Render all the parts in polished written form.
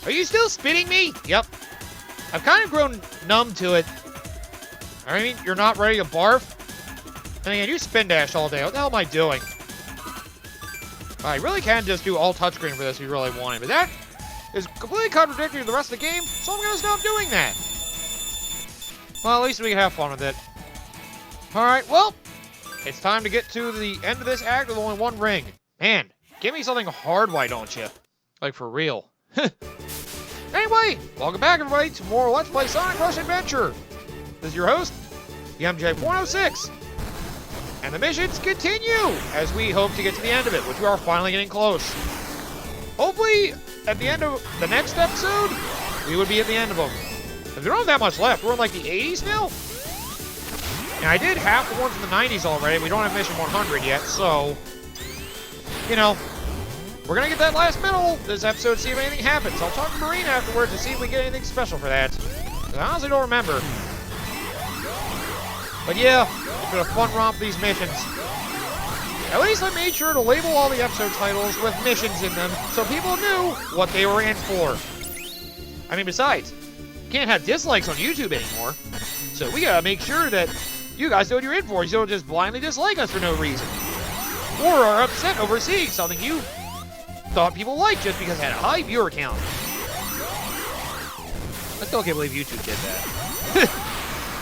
Are you still spitting me? Yep. I've kind of grown numb to it. I mean, you're not ready to barf? And again, you spin dash all day. What the hell am I doing? I really can just do all touchscreen for this if you really wanted, but that is completely contradictory to the rest of the game, so I'm going to stop doing that. Well, at least we can have fun with it. Alright, well, it's time to get to the end of this act with only one ring. Man, give me something hard, why don't you? Like, for real. Anyway, welcome back, everybody, to more Let's Play Sonic Rush Adventure. This is your host, the MJ406. And the missions continue as we hope to get to the end of it, which we are finally getting close. Hopefully, at the end of the next episode, we would be at the end of them. Because we don't have that much left. We're in like the 80s now. And I did half the ones in the 90s already. We don't have mission 100 yet, so, you know, we're going to get that last medal this episode to see if anything happens. I'll talk to Marine afterwards to see if we get anything special for that. Because I honestly don't remember. But yeah, it's been a fun romp these missions. At least I made sure to label all the episode titles with missions in them so people knew what they were in for. I mean, besides, you can't have dislikes on YouTube anymore. So we gotta make sure that you guys know what you're in for. You don't just blindly dislike us for no reason. Or are upset over seeing something you thought people liked just because it had a high viewer count. I still can't believe YouTube did that.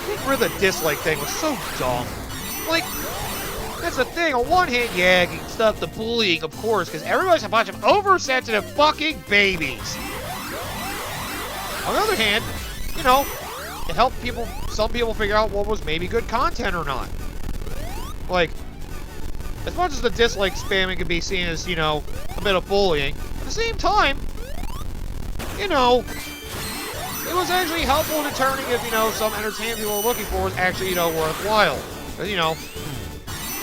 Getting rid of the dislike thing was so dumb. Like, that's the thing. On one hand, yeah, you can stop the bullying, of course, because everybody's a bunch of oversensitive fucking babies. On the other hand, you know, to help people, some people figure out what was maybe good content or not. Like, as much as the dislike spamming can be seen as, you know, a bit of bullying, at the same time, you know, it was actually helpful in determining if, you know, some entertainment people were looking for was actually, you know, worthwhile. Because, you know,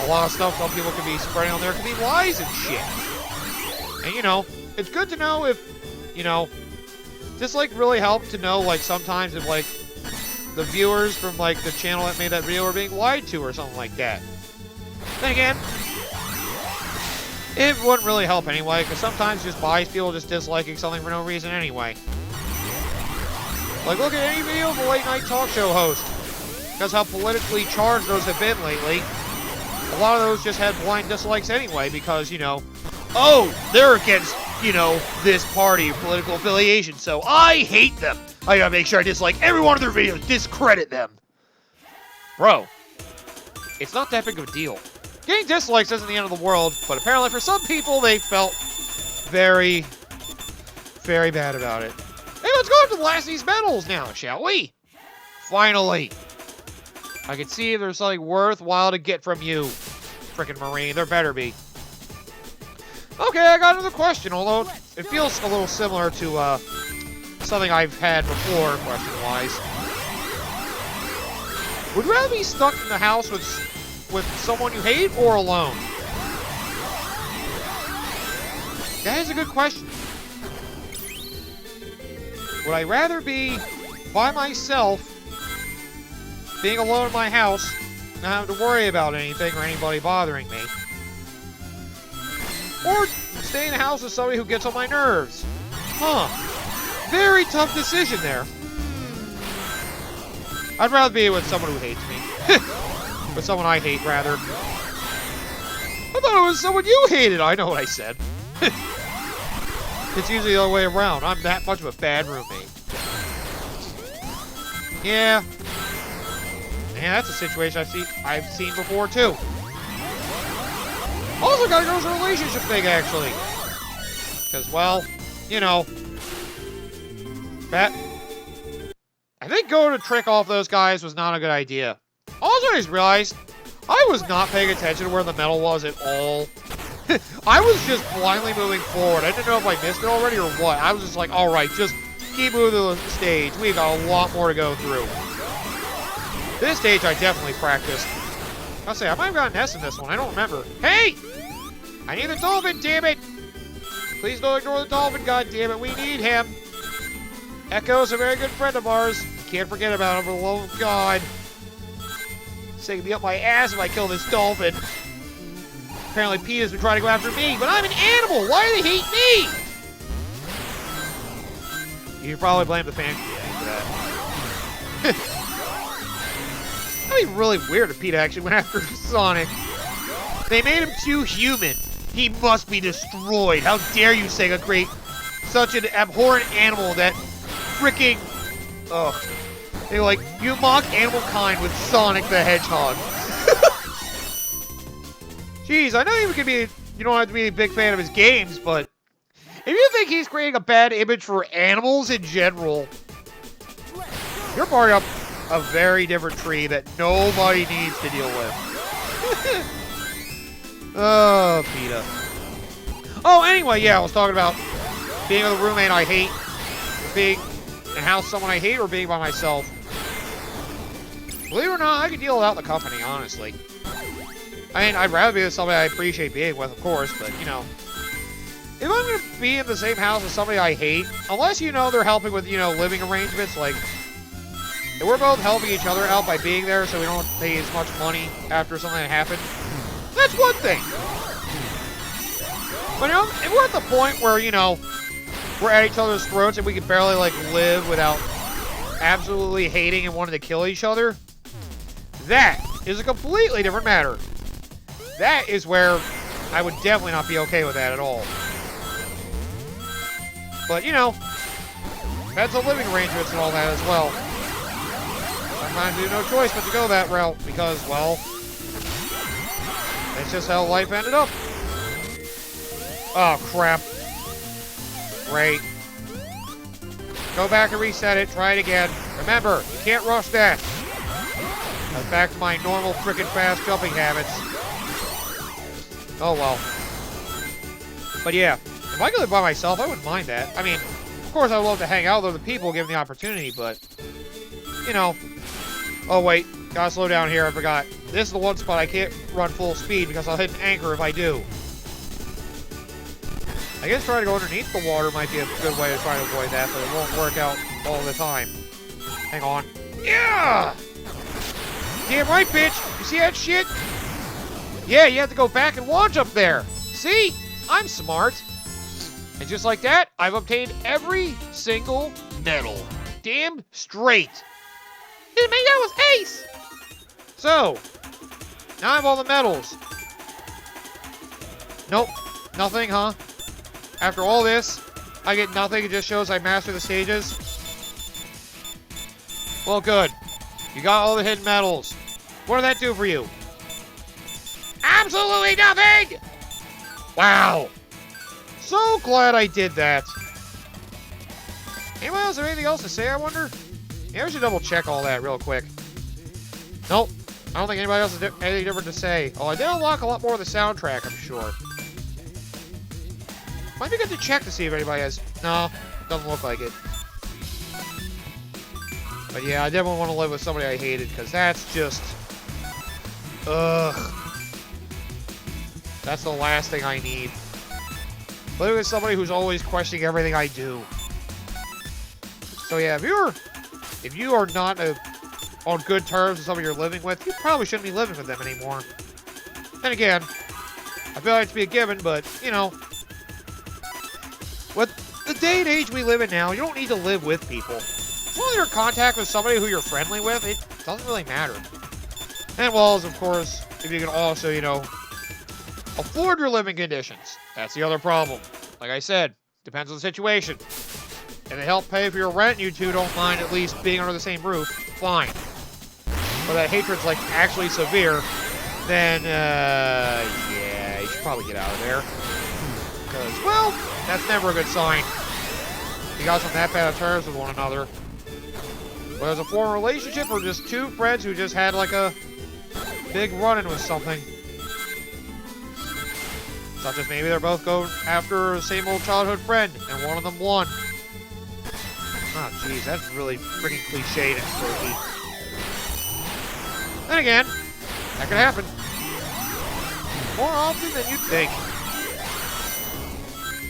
a lot of stuff some people can be spreading on there can be lies and shit. And, you know, it's good to know if, you know, this, like, really helped to know, like, sometimes if, like, the viewers from, like, the channel that made that video were being lied to or something like that. Then again, it wouldn't really help anyway, because sometimes just buys people just disliking something for no reason anyway. Like, look at any video of a late-night talk show host. Because how politically charged those have been lately. A lot of those just had blind dislikes anyway, because, you know, oh, they're against, you know, this party or political affiliation, so I hate them. I gotta make sure I dislike every one of their videos, discredit them. Bro, it's not that big of a deal. Getting dislikes isn't the end of the world, but apparently for some people, they felt very, very bad about it. Hey, let's go to the last of these medals now, shall we? Finally. I can see if there's something worthwhile to get from you, frickin' Marine. There better be. Okay, I got another question, although it feels a little similar to something I've had before, question-wise. Would you rather be stuck in the house with someone you hate or alone? That is a good question. Would I rather be by myself, being alone in my house, not having to worry about anything or anybody bothering me? Or stay in the house with somebody who gets on my nerves? Huh. Very tough decision there. I'd rather be with someone who hates me. With someone I hate, rather. I thought it was someone you hated. I know what I said. It's usually the other way around. I'm that much of a bad roommate. Yeah. Man, that's a situation I've seen before, too. Also gotta go to the relationship thing, actually. Because, well, you know, I think going to trick off those guys was not a good idea. Also, I just realized I was not paying attention to where the medal was at all. I was just blindly moving forward. I didn't know if I missed it already or what. I was just like, alright, just keep moving to the stage. We've got a lot more to go through. This stage I definitely practiced. I'll say, I might have gotten an S in this one. I don't remember. Hey! I need the dolphin, damn it! Please don't ignore the dolphin, goddammit. We need him. Echo's a very good friend of ours. Can't forget about him for the love of God. It's taking me up my ass if I kill this dolphin. Apparently PETA's been trying to go after me, but I'm an animal! Why do they hate me? You can probably blame the fan community for that. That'd be really weird if PETA actually went after Sonic. They made him too human. He must be destroyed. How dare you say a create such an abhorrent animal that freaking... Ugh. They're like, you mock animal kind with Sonic the Hedgehog. Jeez, I know you don't have to be a big fan of his games, but if you think he's creating a bad image for animals in general, you're barking up a very different tree that nobody needs to deal with. Oh, PETA. Oh, anyway, yeah, I was talking about being with a roommate I hate, being in a house with someone I hate, or being by myself. Believe it or not, I could deal without the company, honestly. I mean, I'd rather be with somebody I appreciate being with, of course, but, you know, if I'm going to be in the same house with somebody I hate, unless, you know, they're helping with, you know, living arrangements, like, if we're both helping each other out by being there so we don't pay as much money after something that happened, that's one thing. But, you know, if we're at the point where, you know, we're at each other's throats and we can barely, like, live without absolutely hating and wanting to kill each other, that is a completely different matter. That is where I would definitely not be okay with that at all. But, you know, that's a living arrangements and all that as well. Sometimes you have no choice but to go that route because, well, that's just how life ended up. Oh, crap. Great. Go back and reset it. Try it again. Remember, you can't rush that. I'm back to my normal frickin' fast jumping habits. Oh, well. But yeah, if I could live by myself, I wouldn't mind that. I mean, of course I would love to hang out with other people given the opportunity, but, you know. Oh, wait. Gotta slow down here. I forgot. This is the one spot I can't run full speed because I'll hit an anchor if I do. I guess trying to go underneath the water might be a good way to try to avoid that, but it won't work out all the time. Hang on. Yeah! Damn right, bitch! You see that shit? Yeah, you have to go back and launch up there. See? I'm smart. And just like that, I've obtained every single medal. Damn straight. Dude, man, that was ace! So, now I have all the medals. Nope. Nothing, huh? After all this, I get nothing. It just shows I mastered the stages. Well, good. You got all the hidden medals. What did that do for you? Absolutely nothing! Wow. So glad I did that. Anyone else have anything else to say, I wonder? Yeah, we should double check all that real quick. Nope. I don't think anybody else has anything different to say. Oh, I did unlock a lot more of the soundtrack, I'm sure. Might be good to check to see if anybody has... No, doesn't look like it. But yeah, I definitely want to live with somebody I hated, because that's just... Ugh. That's the last thing I need. Living with somebody who's always questioning everything I do. So yeah, if you are not on good terms with somebody you're living with, you probably shouldn't be living with them anymore. Then again, I feel like it's to be a given, but, you know... With the day and age we live in now, you don't need to live with people. As long as you're in contact with somebody who you're friendly with, it doesn't really matter. And well, of course, if you can also, you know, afford your living conditions. That's the other problem. Like I said, depends on the situation. If they help pay for your rent, you two don't mind at least being under the same roof, fine. But that hatred's, like, actually severe, then, yeah, you should probably get out of there. Because, well, that's never a good sign. You guys on that bad of terms with one another. Whether it's a former relationship or just two friends who just had, like, a big run-in with something. Such as maybe they're both going after the same old childhood friend, and one of them won. Oh, jeez, that's really freaking cliched and spooky. Then again, that could happen. More often than you'd think.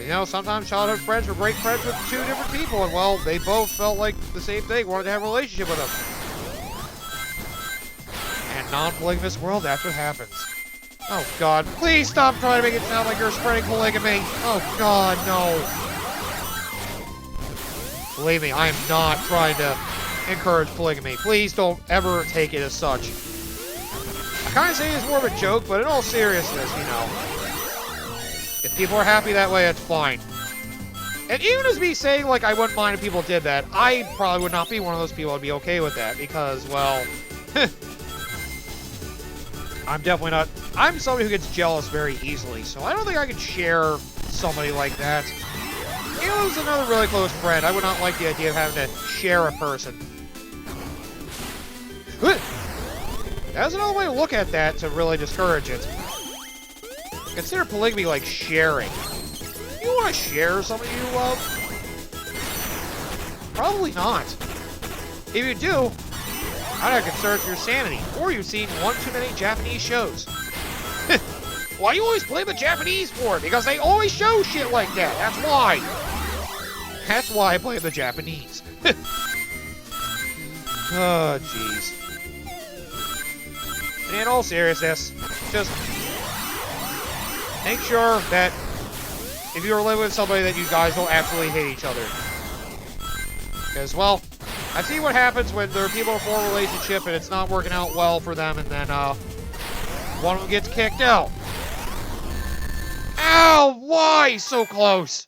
You know, sometimes childhood friends were great friends with two different people, and well, they both felt like the same thing, wanted to have a relationship with them. And non-polygamous world, that's what happens. Oh, God. Please stop trying to make it sound like you're spreading polygamy. Oh, God, no. Believe me, I am not trying to encourage polygamy. Please don't ever take it as such. I kind of say it's more of a joke, but in all seriousness, you know, if people are happy that way, it's fine. And even as me saying, like, I wouldn't mind if people did that, I probably would not be one of those people who'd be okay with that, because, well, I'm definitely not, I'm somebody who gets jealous very easily, so I don't think I could share somebody like that. If it was another really close friend, I would not like the idea of having to share a person. That's another way to look at that to really discourage it. Consider polygamy like sharing. You want to share somebody you love? Probably not. If you do, I'd have concerns for your sanity, or you've seen one too many Japanese shows. Why you always blame the Japanese for it? Because they always show shit like that. That's why. That's why I blame the Japanese. Oh, jeez. In all seriousness, just make sure that if you're living with somebody that you guys don't absolutely hate each other. Because, well, I see what happens when there are people in a formal relationship and it's not working out well for them, and then one of them gets kicked out. Ow! Why so close?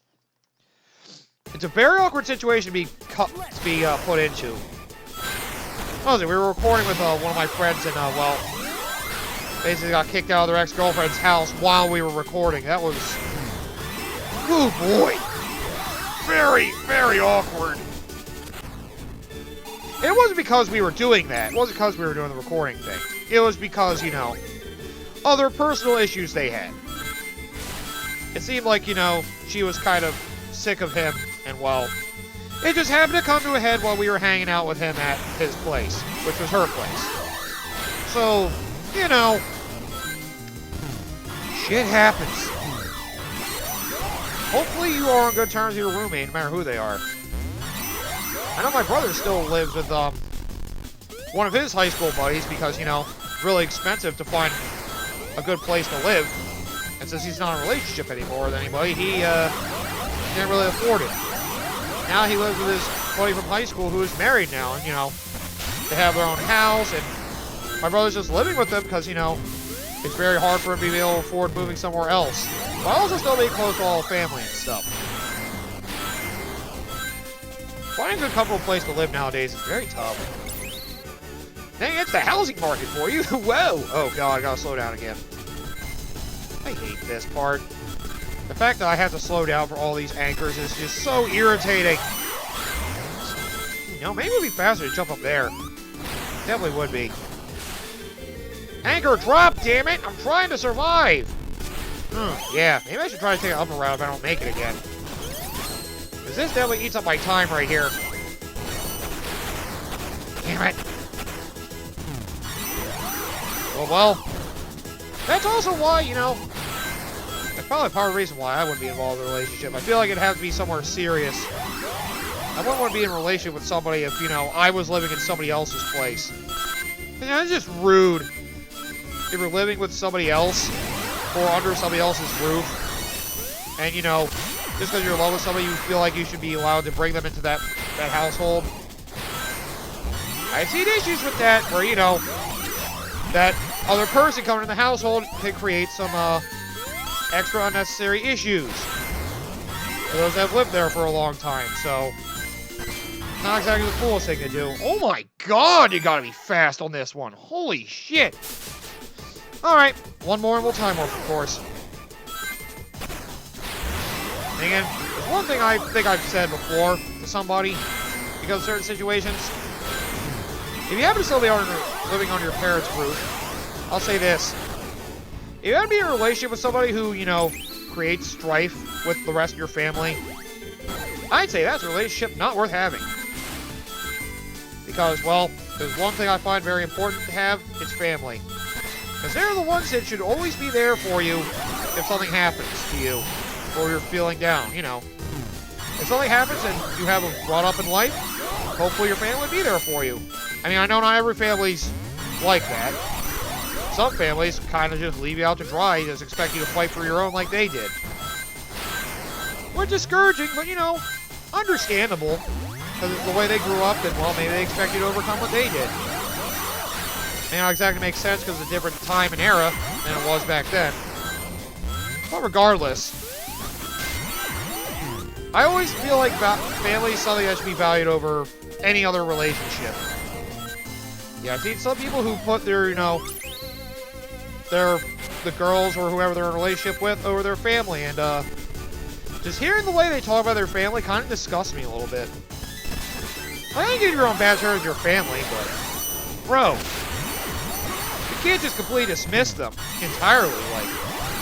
It's a very awkward situation to be put into. What was it? We were recording with one of my friends, and well, basically got kicked out of their ex-girlfriend's house while we were recording. That was, oh boy, very, very awkward. And it wasn't because we were doing that. It wasn't because we were doing the recording thing. It was because, you know, other personal issues they had. It seemed like, you know, she was kind of sick of him, and well, it just happened to come to a head while we were hanging out with him at his place, which was her place. So, you know, shit happens. Hopefully you are on good terms with your roommate, no matter who they are. I know my brother still lives with one of his high school buddies because, you know, it's really expensive to find a good place to live. And since he's not in a relationship anymore with anybody, he can't really afford it. Now he lives with his buddy from high school who is married now, and, you know, they have their own house, and my brother's just living with them because, you know, it's very hard for him to be able to afford moving somewhere else. But also still being close to all the family and stuff. Finding a good, comfortable place to live nowadays is very tough. Dang, it's the housing market for you. Whoa! Oh god, I gotta slow down again. I hate this part. The fact that I have to slow down for all these anchors is just so irritating. You know, maybe it would be faster to jump up there. Definitely would be. Anchor drop, damn it! I'm trying to survive! Yeah, maybe I should try to take an upper route if I don't make it again. Because this definitely eats up my time right here. Damn it. Well, that's also why, you know, that's probably part of the reason why I wouldn't be involved in a relationship. I feel like it'd have to be somewhere serious. I wouldn't want to be in a relationship with somebody if, you know, I was living in somebody else's place. You know, it's just rude. If you're living with somebody else, or under somebody else's roof, and, you know, just because you're in love with somebody, you feel like you should be allowed to bring them into that household. I've seen issues with that, where, you know, that other person coming in the household can create some, extra unnecessary issues for those that have lived there for a long time, so not exactly the coolest thing to do. Oh my god, you gotta be fast on this one. Holy shit. Alright, one more and we'll time off, of course. And again, there's one thing I think I've said before to somebody because of certain situations. If you happen to still be living on your parents' roof, I'll say this. If you happen to be in a relationship with somebody who, you know, creates strife with the rest of your family, I'd say that's a relationship not worth having. Because, well, there's one thing I find very important to have, it's family. Because they're the ones that should always be there for you if something happens to you, or you're feeling down, you know. If something happens and you have a brought up in life, hopefully your family will be there for you. I mean, I know not every family's like that. Some families kind of just leave you out to dry, just expect you to fight for your own like they did. Which is discouraging, but, you know, understandable. because it's the way they grew up, then, well, maybe they expect you to overcome what they did. May not exactly make sense because it's a different time and era than it was back then. But regardless, I always feel like family is something that should be valued over any other relationship. Yeah, I've seen some people who put their, the girls or whoever they're in a relationship with over their family, and just hearing the way they talk about their family kind of disgusts me a little bit. I think you get your own bad terms with your family, but bro, you can't just completely dismiss them entirely. Like,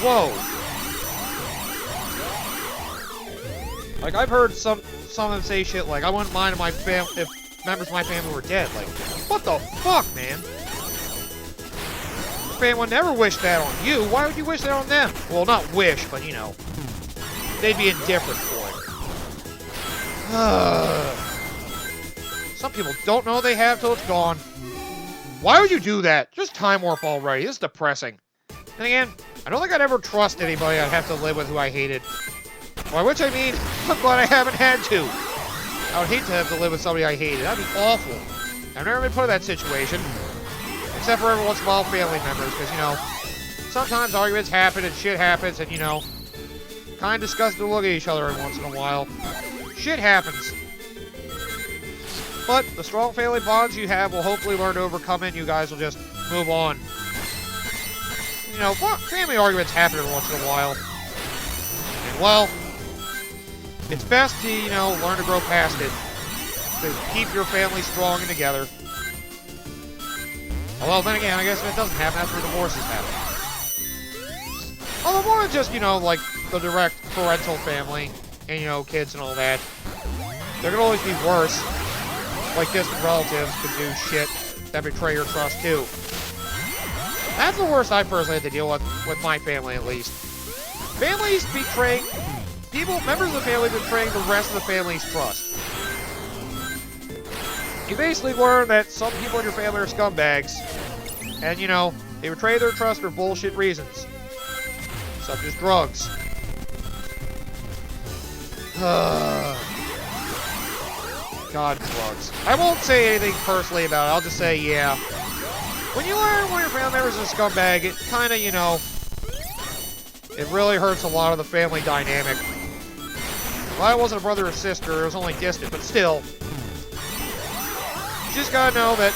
whoa. Like, I've heard some of them say shit like, I wouldn't mind if members of my family were dead. Like, what the fuck, man? Your family would never wish that on you. Why would you wish that on them? Well, not wish, but, they'd be indifferent for it. Some people don't know they have till it's gone. Why would you do that? Just time warp already. This is depressing. And again, I don't think I'd ever trust anybody I'd have to live with who I hated. By which I mean, I'm glad I haven't had to. I would hate to have to live with somebody I hated. That'd be awful. I've never been put in that situation. Except for every once in a while family members, because, sometimes arguments happen and shit happens and, kind of disgusted to look at each other every once in a while. Shit happens. But the strong family bonds you have will hopefully learn to overcome it, and you guys will just move on. Family arguments happen every once in a while. And, well, it's best to, learn to grow past it. To keep your family strong and together. Although, then again, I guess if it doesn't happen, that's where divorces happen. Although more than just, like, the direct parental family, and, kids and all that. There can always be worse. Like distant relatives could do shit that betray your trust, too. That's the worst I personally had to deal with my family, at least. Families betraying... members of the family betraying the rest of the family's trust. You basically learn that some people in your family are scumbags. And, they betray their trust for bullshit reasons. Such as drugs. God, drugs. I won't say anything personally about it. I'll just say, yeah. When you learn one of your family members is a scumbag, it kind of, it really hurts a lot of the family dynamic. Well, I wasn't a brother or sister, it was only distant, but still. You just gotta know that,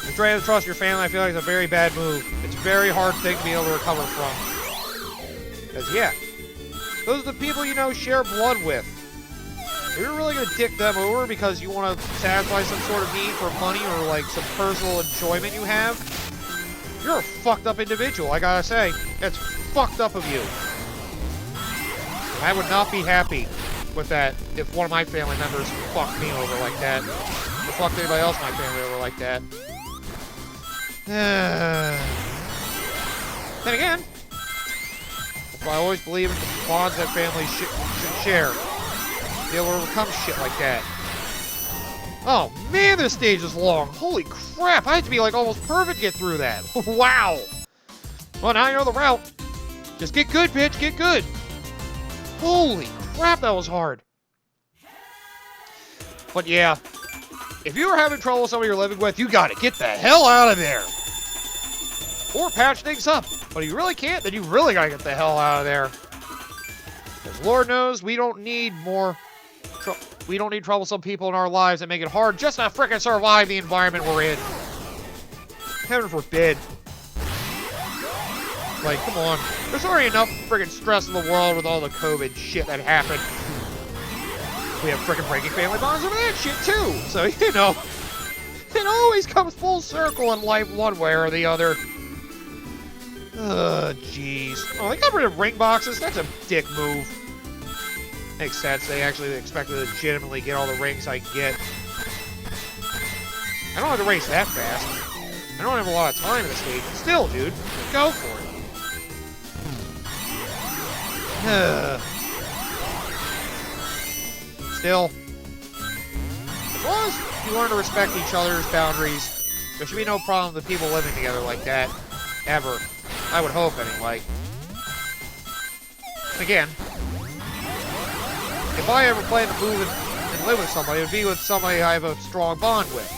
betraying the trust of your family, I feel like it's a very bad move. It's a very hard thing to be able to recover from. Because, yeah, those are the people share blood with. If you're really gonna dick them over because you want to satisfy some sort of need for money or, like, some personal enjoyment you have, you're a fucked up individual, I gotta say. It's fucked up of you. I would not be happy with that if one of my family members fucked me over like that. Or fucked anybody else in my family over like that. Then again, I always believe in the bonds that families should share. Be able to overcome shit like that. Oh man, this stage is long. Holy crap, I had to be like almost perfect to get through that. Wow. Well, now you know the route. Just get good, bitch, get good. Holy crap, that was hard. But yeah, if you are having trouble with somebody you're living with, you gotta get the hell out of there. Or patch things up. But if you really can't, then you really gotta get the hell out of there. Because Lord knows we don't need troublesome people in our lives that make it hard just to frickin' survive the environment we're in. Heaven forbid. Like, come on. There's already enough frickin' stress in the world with all the COVID shit that happened. We have frickin' breaking family bonds over that shit, too. So, it always comes full circle in life one way or the other. Jeez. Oh, they got rid of ring boxes? That's a dick move. Makes sense. They actually expect to legitimately get all the rings I can get. I don't have to race that fast. I don't have a lot of time in this stage. Still, dude, go for it. Still, as long as you learn to respect each other's boundaries, there should be no problem with people living together like that. Ever. I would hope, anyway. Again, if I ever play in the live with somebody, it would be with somebody I have a strong bond with.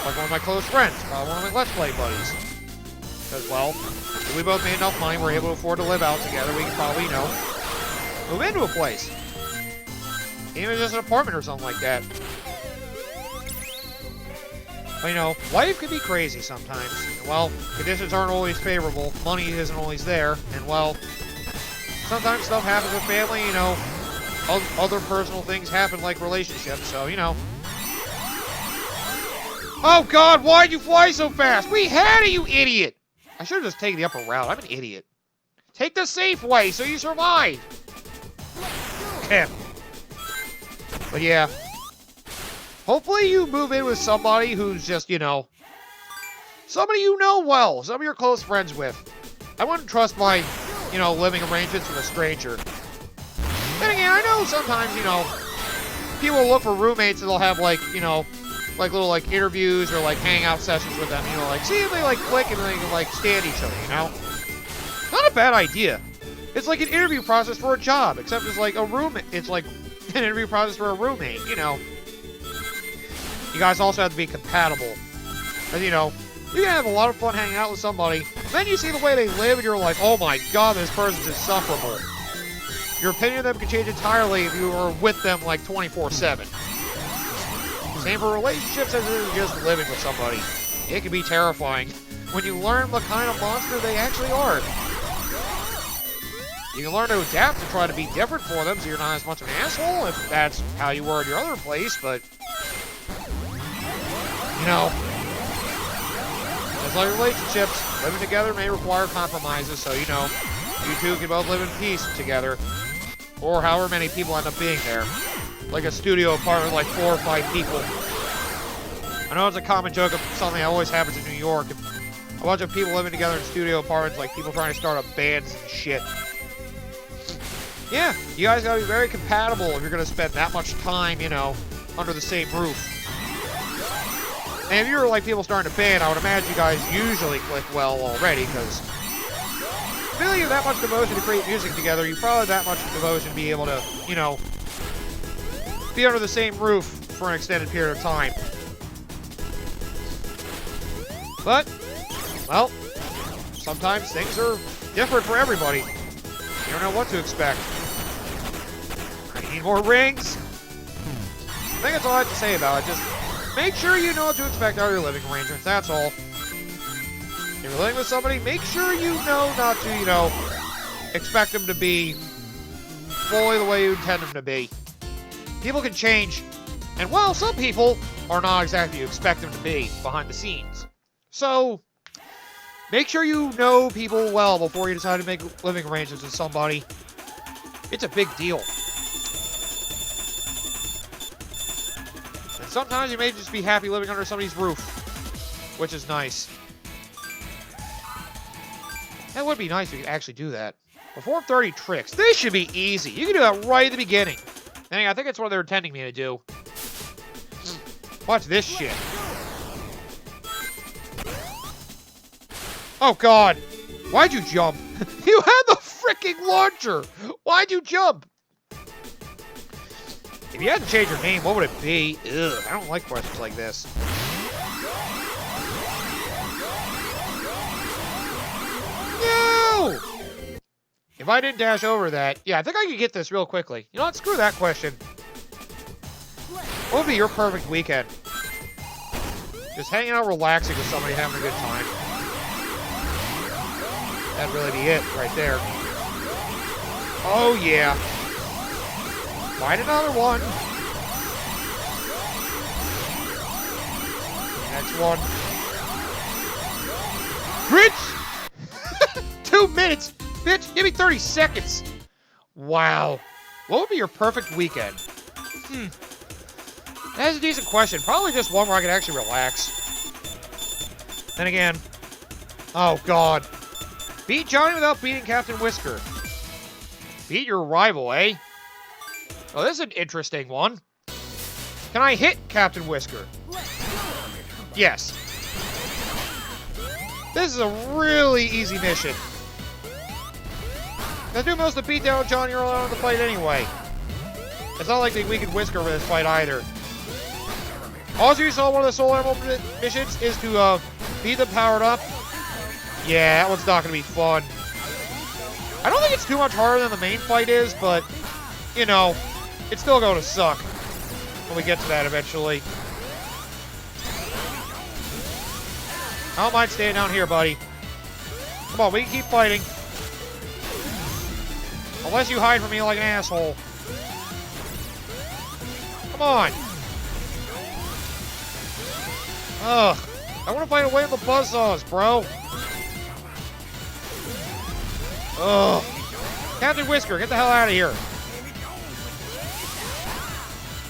Like one of my close friends, one of my Let's Play buddies. Because, well, if we both made enough money, we're able to afford to live out together, we can probably, move into a place. Even just an apartment or something like that. But, life can be crazy sometimes. And, well, conditions aren't always favorable, money isn't always there, and, well, sometimes stuff happens with family, other personal things happen like relationships, so, Oh, God, why'd you fly so fast? We had it, you idiot! I should have just taken the upper route. I'm an idiot. Take the safe way so you survive. Okay. But yeah. Hopefully you move in with somebody who's just, somebody you know well. Somebody you're close friends with. I wouldn't trust my, living arrangements with a stranger. Then again, I know sometimes, people look for roommates and they'll have, like little, interviews or, hangout sessions with them, see if they, click and they can, stand each other, Not a bad idea. It's like an interview process for a job, except it's like a roommate. It's like an interview process for a roommate, You guys also have to be compatible. And, you can have a lot of fun hanging out with somebody. Then you see the way they live and you're like, oh my God, this person's insufferable. Your opinion of them can change entirely if you are with them, 24/7. Same for relationships as it is just living with somebody. It can be terrifying when you learn what kind of monster they actually are. You can learn to adapt and try to be different for them so you're not as much of an asshole if that's how you were at your other place, but... Just like relationships, living together may require compromises, so, you two can both live in peace together. Or however many people end up being there. Like a studio apartment with 4 or 5 people. I know it's a common joke of something that always happens in New York. A bunch of people living together in studio apartments, like people trying to start up bands and shit. Yeah, you guys gotta be very compatible if you're gonna spend that much time, under the same roof. And if you're people starting a band, I would imagine you guys usually click well already, because if you have that much devotion to create music together, you probably have that much devotion to be able to, be under the same roof for an extended period of time. But, well, sometimes things are different for everybody. You don't know what to expect. You need more rings? I think that's all I have to say about it. Just make sure you know what to expect out of your living arrangements, that's all. If you're living with somebody, make sure you know not to, expect them to be fully the way you intend them to be. People can change, and well, some people are not exactly you expect them to be behind the scenes. So, make sure you know people well before you decide to make living arrangements with somebody. It's a big deal. And sometimes you may just be happy living under somebody's roof, which is nice. That would be nice if you could actually do that. Before 30 tricks. This should be easy. You can do that right at the beginning. And I think that's what they're intending me to do. Watch this shit. Oh, God. Why'd you jump? You had the freaking launcher. Why'd you jump? If you had to change your name, what would it be? Ugh, I don't like questions like this. No! If I didn't dash over that, yeah, I think I could get this real quickly. You know what? Screw that question. What would be your perfect weekend? Just hanging out, relaxing with somebody, having a good time. That'd really be it right there. Oh, yeah. Find another one. Next one. Bitch! 2 minutes! Bitch, give me 30 seconds! Wow. What would be your perfect weekend? That's a decent question. Probably just one where I could actually relax. Then again... Oh, God. Beat Johnny without beating Captain Whisker. Beat your rival, eh? Oh, this is an interesting one. Can I hit Captain Whisker? Yes. This is a really easy mission. I do most of the beatdown with Johnny early on in the fight anyway. It's not like they weakened Whisker with this fight either. Also, you saw one of the Soul Emerald missions is to beat them powered up. Yeah, that one's not going to be fun. I don't think it's too much harder than the main fight is, but, you know, it's still going to suck when we get to that eventually. I don't mind staying down here, buddy. Come on, we can keep fighting. Unless you hide from me like an asshole. Come on. Ugh. I want to fight away with the buzzsaws, bro. Ugh. Captain Whisker, get the hell out of here.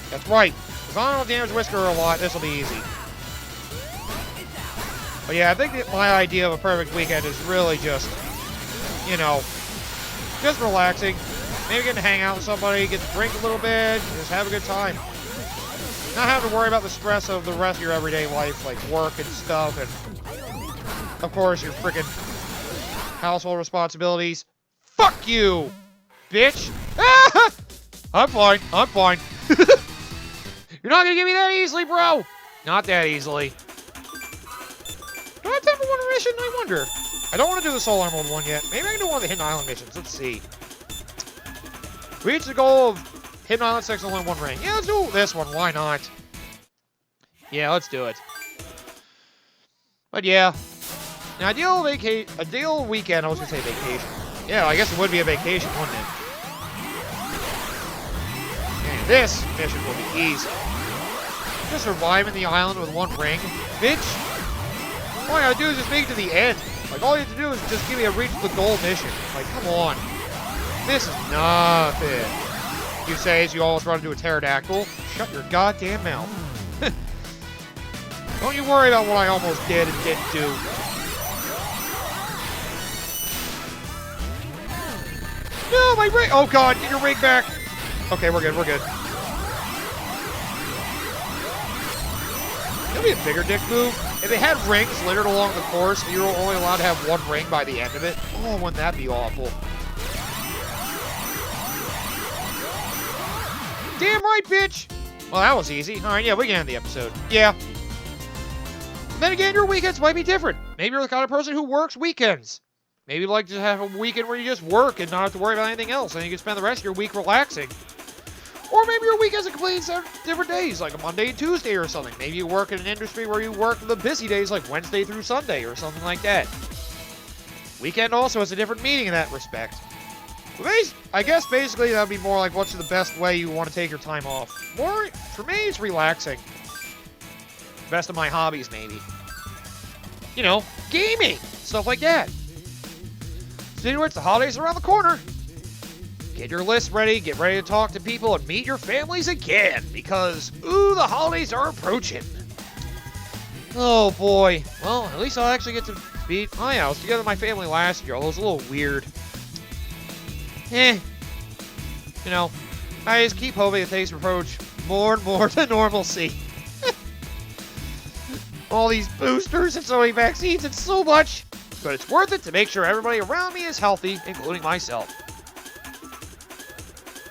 That's right. As long as I don't damage Whisker a lot, this will be easy. But yeah, I think that my idea of a perfect weekend is really just, you know, just relaxing. Maybe getting to hang out with somebody, get to drink a little bit, just have a good time. Not having to worry about the stress of the rest of your everyday life, like work and stuff, and of course your freaking household responsibilities. Fuck you, bitch! Ah! I'm fine. I'm fine. You're not gonna get me that easily, bro. Not that easily. Do I have time for one mission? I wonder. I don't want to do the Soul Emerald one yet. Maybe I can do one of the Hidden Island missions. Let's see. Reach the goal of Hidden Island 6 and win 1 ring. Yeah, let's do this one. Why not? Yeah, let's do it. But yeah. Now, ideal weekend, I was going to say vacation. Yeah, I guess it would be a vacation, wouldn't it? And this mission will be easy. Just surviving the island with 1 ring. Bitch. All you gotta do is just make it to the end. Like, all you have to do is just give me a reach the goal mission. Like, come on. This is nothing. You say as you always run into a pterodactyl. Shut your goddamn mouth. Don't you worry about what I almost did and didn't do. No, my ring! Oh god, get your ring back! Okay, we're good, we're good. That'd be a bigger dick move. If they had rings littered along the course, and you were only allowed to have 1 ring by the end of it, oh, wouldn't that be awful? Damn right, bitch! Well, that was easy. Alright, yeah, we can end the episode. Yeah. Then again, your weekends might be different. Maybe you're the kind of person who works weekends. Maybe you'd like to have a weekend where you just work and not have to worry about anything else, and you can spend the rest of your week relaxing. Or maybe your weekends are completely different days, like a Monday and Tuesday or something. Maybe you work in an industry where you work the busy days, like Wednesday through Sunday or something like that. Weekend also has a different meaning in that respect. I guess basically that would be more like what's the best way you want to take your time off. More, for me, it's relaxing. Best of my hobbies, maybe. You know, gaming, stuff like that. So anyway, the holidays are around the corner. Get your list ready, get ready to talk to people, and meet your families again, because, ooh, the holidays are approaching. Oh, boy. Well, at least I'll actually get to meet... Oh, yeah, I was together with my family last year, although it was a little weird. You know, I just keep hoping that things approach more and more to normalcy. All these boosters and so many vaccines and so much. But it's worth it to make sure everybody around me is healthy, including myself.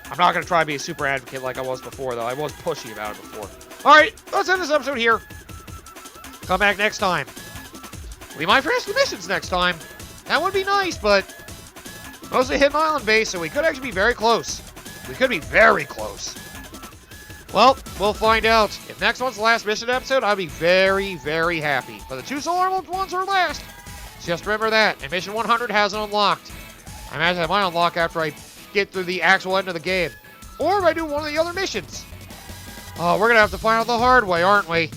I'm not going to try to be a super advocate like I was before, though. I was pushy about it before. Alright, let's end this episode here. Come back next time. We might finish the missions next time. That would be nice, but mostly Hidden Island base, so we could actually be very close. We could be very close. Well, we'll find out. If next one's the last mission episode, I'll be very, very happy. But the 2 Soul Emerald ones are last. Just remember that. And Mission 100 hasn't unlocked. I imagine I might unlock after I get through the actual end of the game. Or if I do one of the other missions. Oh, we're going to have to find out the hard way, aren't we?